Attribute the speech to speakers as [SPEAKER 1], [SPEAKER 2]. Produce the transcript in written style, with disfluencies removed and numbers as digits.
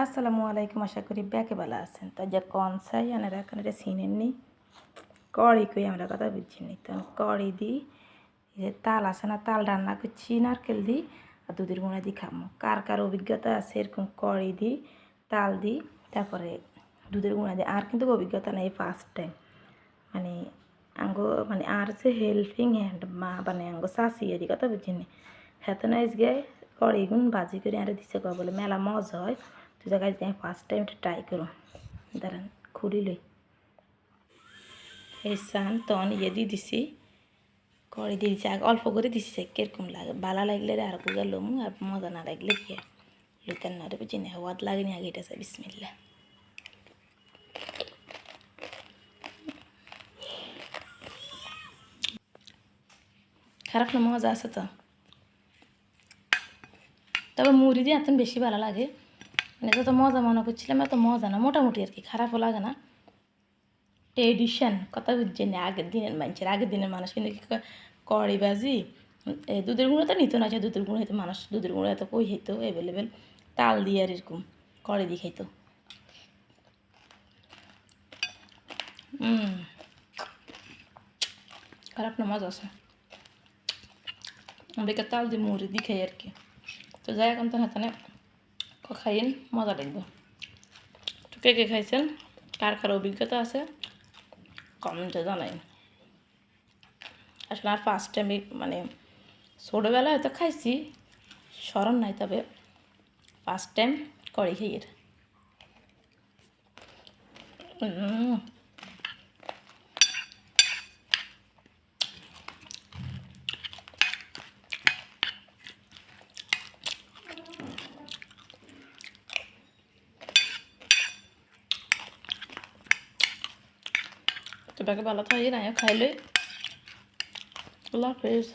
[SPEAKER 1] আসসালামু আলাইকুম, আশা করি ব্যাকে ভালো আছেন। তো যে কন চাই আনারা এখন এটা চিনেননি, কড়ি কই আমরা কথা বুঝছিনি। তো কড়ি দিই, যে তাল আছে না, তাল রান্না করছি নারকেল দিই আর দুধের গুঁড়া দিই খামো। কার কার অভিজ্ঞতা আছে এরকম কড়ি দিই, তাল দিই, তারপরে দুধের গুঁড়া দিই। আর কিন্তু অভিজ্ঞতা নেই, ফার্স্ট টাইম মানে আঙ্গো মানে আর যে হেল্পিং হ্যান্ড মা মানে আঙ্গো শাশি এরই কথা বুঝিনি। হেতে না গে কড়ি গুণ ভাজি করে আরে দিছে কয় বলে মেলা মজা হয়। তুই জায়গায় যাই ফার্স্ট টাইম ট্রাই করো। দাঁড়ান খুলি লই এই সান তখন দিয়ে দিছি, কড়ি দিয়ে দিছি আগে অল্প করে দিছি, কীরকম লাগে ভালো লাগলে আর গুগা লমু, আর মজা না লাগলে কি লুতেন না রে বুঝি না ওয়াদ লাগেনি আগে এটা আছে। বিসমিল্লা। খারাপ না, মজা আছে তো। তবে মুড়ি দিয়ে এত বেশি ভালো লাগে, মানে যত মজা মনে করছিলাম এত মজা না, মোটামুটি আর কি, খারাপও লাগে না। ট্রেডিশন কথা বুঝছেন না, আগের দিনের মানুষ কিন্তু কড়ি বাজি দুধের গুঁড়ো তো নিত না, যে দুধের গুঁড়ো হইতো মানুষ, দুধের গুঁড়ো এত কই হইতো অ্যাভেলেবেল, তাল দিয়ে আর এরকম কড়ি দিয়ে খাইতো। খারাপ না, মজা আছে। আমরা তাল দিয়ে মুড়ি দিয়ে খাই আর কি। তো যাই এখন তো হাতে খাইন, মজা লাগবে। তো কে কে খাইছেন, কার কার অভিজ্ঞতা আছে কমেন্টে জানাই। আসলে আর ফার্স্ট টাইম মানে ছোটোবেলায় হয়তো খাইছি, স্মরণ নাই, তবে ফার্স্ট টাইম কড়ি খাইয়ের। তো বাকি ভালো থাকি না খাইলে। আল্লাহ হাফেজ।